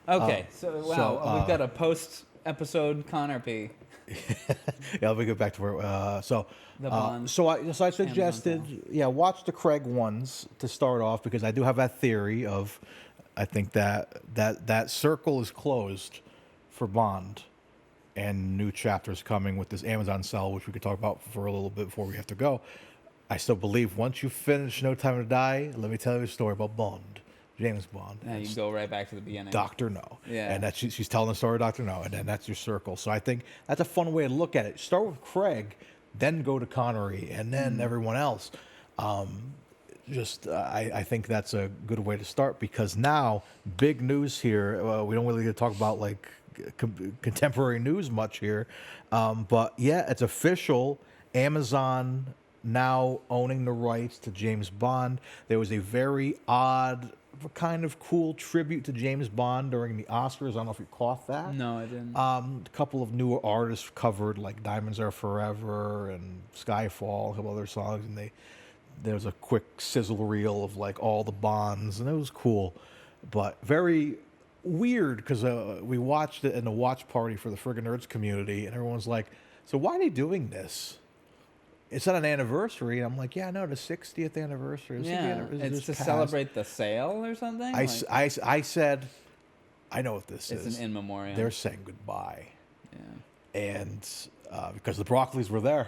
Okay, so wow, we've got a post-episode Connor P. Yeah, let me get back to where. The Bond. So I Amazon suggested, yeah, watch the Craig ones to start off because I do have that theory of, I think that circle is closed for Bond, and new chapters coming with this Amazon sell, which we could talk about for a little bit before we have to go. I still believe once you finish No Time to Die, let me tell you a story about Bond, James Bond. Yeah, you go right back to the beginning. Doctor No. Yeah. And that's she's telling the story of Doctor No, and then that's your circle. So I think that's a fun way to look at it. Start with Craig, then go to Connery, and then everyone else. I think that's a good way to start because now big news here. We don't really get to talk about like contemporary news much here, but yeah, it's official. Amazon now owning the rights to James Bond. There was a very odd, kind of cool tribute to James Bond during the Oscars. I don't know if you caught that. No, I didn't. A couple of newer artists covered like "Diamonds Are Forever" and "Skyfall," a couple other songs, and there was a quick sizzle reel of like all the Bonds, and it was cool, but very weird because we watched it in the watch party for the Friggin' Nerds community, and everyone's like, "So why are they doing this? It's not an anniversary." And I'm like, "Yeah, no, the 60th anniversary. It's to celebrate the sale or something." I said, I know what this is. It's an in memoriam. They're saying goodbye. Yeah. And because the Broccoli's were there.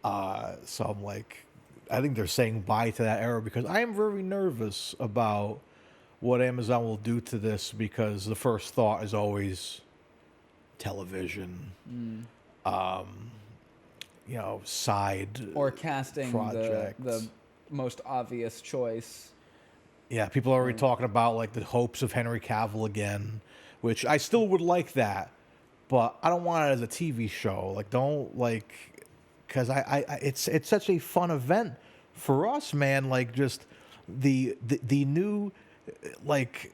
So I'm like, I think they're saying bye to that era because I am very nervous about what Amazon will do to this because the first thought is always television, side or casting projects. the most obvious choice. Yeah, people are already talking about like the hopes of Henry Cavill again, which I still would like that, but I don't want it as a TV show. Like, don't like, because it's such a fun event for us, man. Like, just the new, like,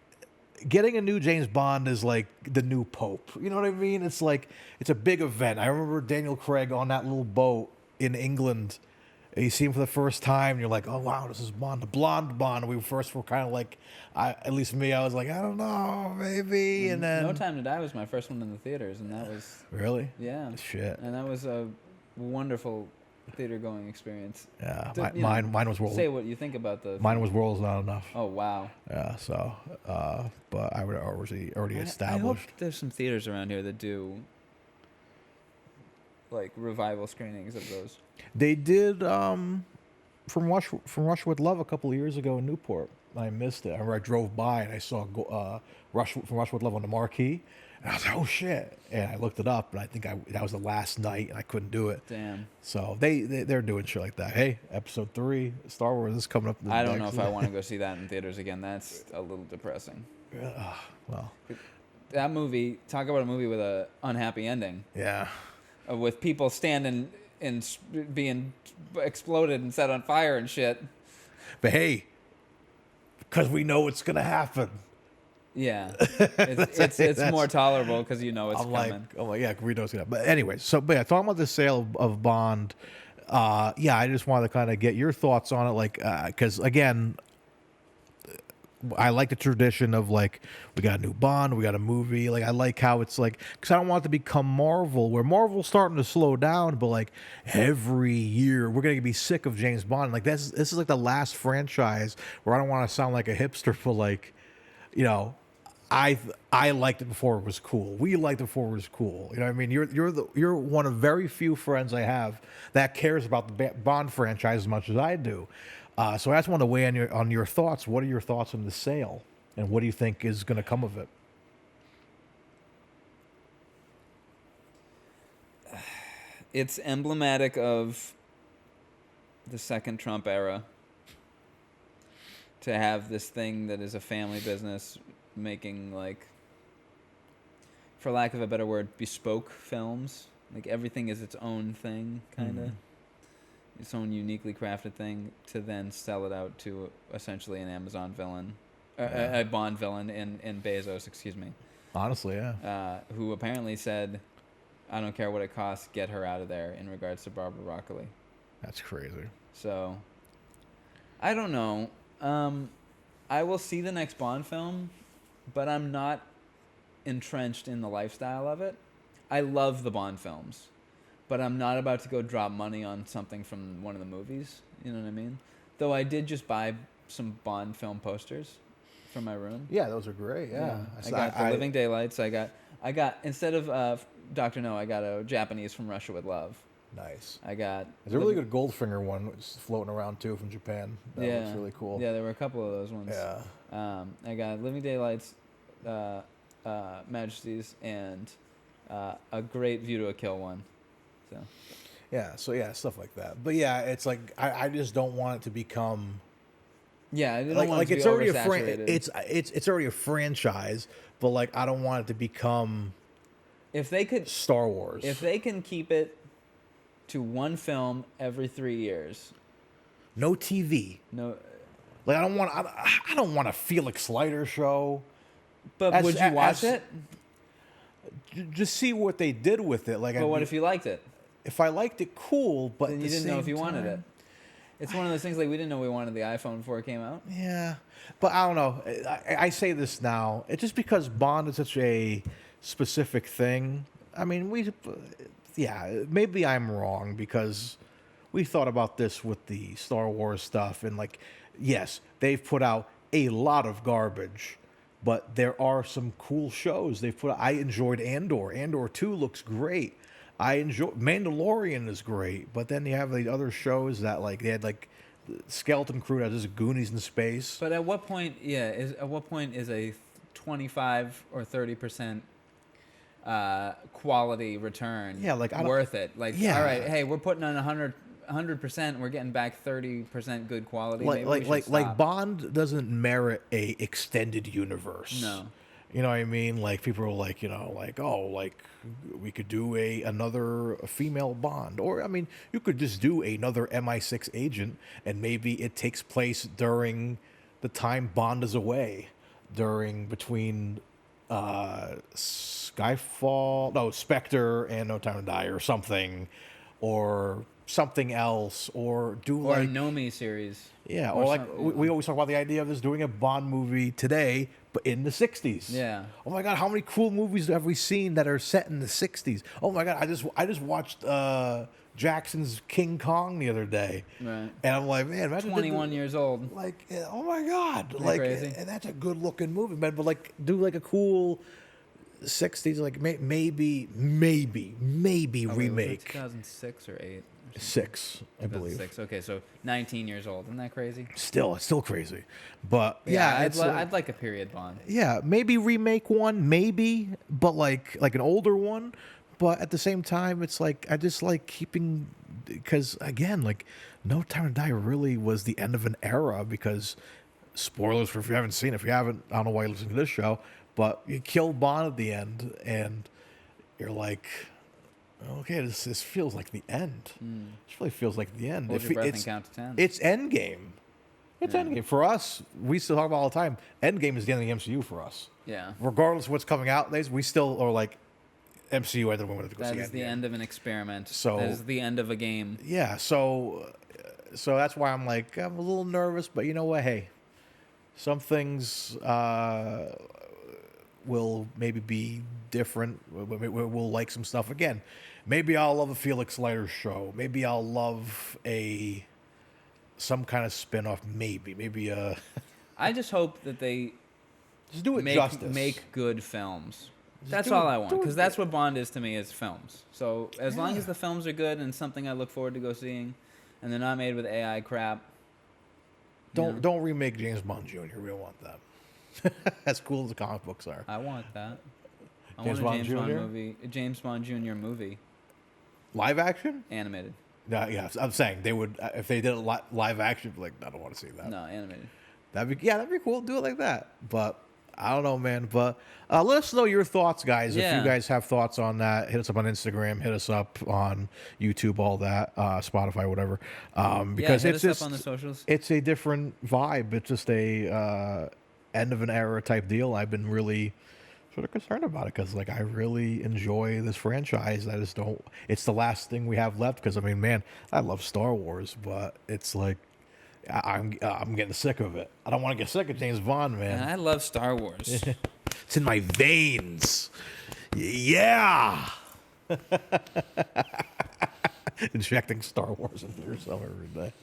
getting a new James Bond is like the new Pope. You know what I mean? It's like it's a big event. I remember Daniel Craig on that little boat in England. You see him for the first time, and you're like, "Oh wow, this is Bond, the blonde Bond." We first were kind of like, at least me, I was like, "I don't know, maybe." And then No Time to Die was my first one in the theaters, and that was really, yeah, shit, and that was a wonderful theater going experience. Yeah, Mine was World. Say what you think about the. Mine was World's Not Enough. Oh wow. Yeah, so, but I would already established. I hope there's some theaters around here that do like revival screenings of those. They did from Russia with Love a couple of years ago in Newport. I missed it. I remember I drove by and I saw from Russia with Love on the marquee, and I was like, "Oh shit!" And I looked it up, and I think that was the last night, and I couldn't do it. Damn. So they're doing shit like that. Hey, episode 3, Star Wars is coming up. I don't know if I want to go see that in theaters again. That's a little depressing. Well, that movie. Talk about a movie with a unhappy ending. Yeah. With people standing and being exploded and set on fire and shit. But hey, because we know it's gonna happen. Yeah, it's more tolerable because you know it's coming. I'm like, yeah, we know it's gonna happen. But anyway, but yeah, talking about the sale of Bond, yeah, I just wanted to kind of get your thoughts on it, like, because again, I like the tradition of like we got a new Bond, we got a movie. Like I like how it's like because I don't want it to become Marvel, where Marvel's starting to slow down, but like every year we're gonna be sick of James Bond. Like this is like the last franchise where I don't want to sound like a hipster, but like, you know, I liked it before it was cool. We liked it before it was cool. You know what I mean? You're one of very few friends I have that cares about the Bond franchise as much as I do. So I just want to weigh on your thoughts. What are your thoughts on the sale, and what do you think is going to come of it? It's emblematic of the second Trump era to have this thing that is a family business making, like, for lack of a better word, bespoke films. Like everything is its own thing, kind of. Its own uniquely crafted thing, to then sell it out to essentially an Amazon villain, a Bond villain in Bezos, excuse me. Honestly, yeah. Who apparently said, "I don't care what it costs, get her out of there," in regards to Barbara Broccoli. That's crazy. So, I don't know. I will see the next Bond film, but I'm not entrenched in the lifestyle of it. I love the Bond films, but I'm not about to go drop money on something from one of the movies. You know what I mean? Though I did just buy some Bond film posters for my room. Yeah, those are great. Yeah, I got the Living Daylights. I got instead of Dr. No, I got a Japanese From Russia with Love. Nice. I got. There's a really good Goldfinger one which is floating around too from Japan. That looks really cool. Yeah, there were a couple of those ones. Yeah. I got Living Daylights, Majesties, and a great View to a Kill one. So. Yeah. So yeah, stuff like that. But yeah, it's like I just don't want it to become. Yeah, I don't want it to it's be already oversaturated. it's already a franchise, but like I don't want it to become. If they could Star Wars. If they can keep it to one film every 3 years. No TV. No. Like I don't want a Felix Leiter show. But would you watch it? Just see what they did with it. Like, but what if you liked it? If I liked it, cool. But then you didn't know if you wanted it. It's one of those things like we didn't know we wanted the iPhone before it came out. Yeah, but I don't know. I say this now. It's just because Bond is such a specific thing. I mean, maybe I'm wrong because we thought about this with the Star Wars stuff, and like, yes, they've put out a lot of garbage, but there are some cool shows they've put out. I enjoyed Andor. Andor 2 looks great. I enjoy Mandalorian is great, but then you have the other shows that like they had like Skeleton Crew that does Goonies in space. But at what point, is a 25 or 30% quality return worth it? Like, all right, hey, we're putting on 100%, we're getting back 30% good quality. Like Bond doesn't merit a extended universe. No. You know what I mean? Like people are like, we could do another female Bond, or I mean, you could just do another MI6 agent, and maybe it takes place during the time Bond is away, between Spectre and No Time to Die, or something, or something else, or a Nomi series. Yeah, or like we always talk about the idea of this doing a Bond movie today, but in the 60s. Yeah. Oh my God, how many cool movies have we seen that are set in the 60s? Oh my God, I just watched Jackson's King Kong the other day. Right. And I'm like, man, imagine 21 years old. Like, oh my God. Isn't that crazy? And that's a good looking movie, man. But like do like a cool 60s, like maybe remake. 2006 or 8. 6, I believe. 6. Okay, so 19 years old. Isn't that crazy? It's still crazy. But I'd like a period Bond. Yeah, maybe remake one, maybe, but like an older one. But at the same time, it's like I just like keeping, because again, like No Time to Die really was the end of an era. Because spoilers for if you haven't seen it, if you haven't, I don't know why you're listening to this show, but you killed Bond at the end, and you're like, okay, this feels like the end. This really feels like the end. Hold your breath and count to 10. It's Endgame. It's Endgame. For us, we still talk about all the time, Endgame is the end of the MCU for us. Yeah. Regardless of what's coming out, we still are like, MCU, I don't want to go see That is the end of an experiment. So, that is the end of a game. Yeah, so that's why I'm like, I'm a little nervous, but you know what? Hey, some things will maybe be different. We'll like some stuff again. Maybe I'll love a Felix Leiter show. Maybe I'll love some kind of spin-off. Maybe I just hope that they just do it justice. Make good films. That's all I want, because that's what Bond is to me, is films. So as long as the films are good and something I look forward to go seeing, and they're not made with AI crap. Don't remake James Bond Jr. We don't want that. As cool as the comic books are. I want that. I want a James Bond Jr. movie. Live action? Animated. Yeah, I'm saying they would, if they did a live action, like, I don't want to see that. No, animated. That'd be cool. Do it like that. But I don't know, man. But let us know your thoughts, guys. Yeah. If you guys have thoughts on that, hit us up on Instagram, hit us up on YouTube, all that, Spotify, whatever. Because hit it's us just up on the socials. It's a different vibe. It's just a end of an era type deal. I've been really sort of concerned about it because, like, I really enjoy this franchise. I just don't. It's the last thing we have left. Because I mean, man, I love Star Wars, but it's like, I'm getting sick of it. I don't want to get sick of James Bond, man. And I love Star Wars. It's in my veins. Yeah. Injecting Star Wars into yourself every day.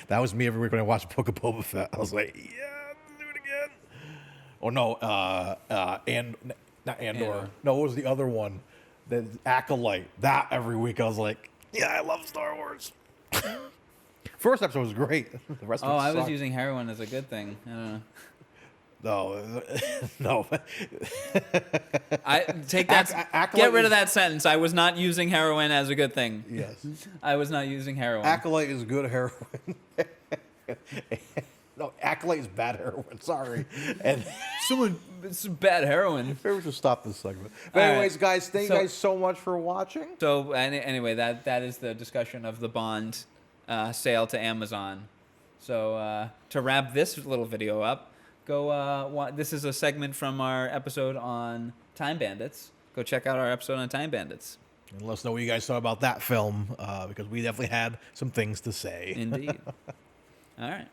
That was me every week when I watched Book of Boba Fett. I was like, yeah, do it again. Oh no, not Andor. Andor. No, what was the other one? The Acolyte. That every week I was like, yeah, I love Star Wars. First episode was great. The rest of it I was sucked. using heroin as a good thing. I don't know. No, no. I take that. Acolyte Get rid of is- that sentence. I was not using heroin as a good thing. Yes. I was not using heroin. Acolyte is good heroin. No, Acolyte is bad heroin. Sorry. And It's bad heroin. maybe we should stop this segment. But All right. anyways, guys, thank So- you guys so much for watching. So anyway, that is the discussion of the Bond sale to Amazon. So to wrap this little video up, go. This is a segment from our episode on Time Bandits. Go check out our episode on Time Bandits. And let us know what you guys thought about that film, because we definitely had some things to say. Indeed. All right.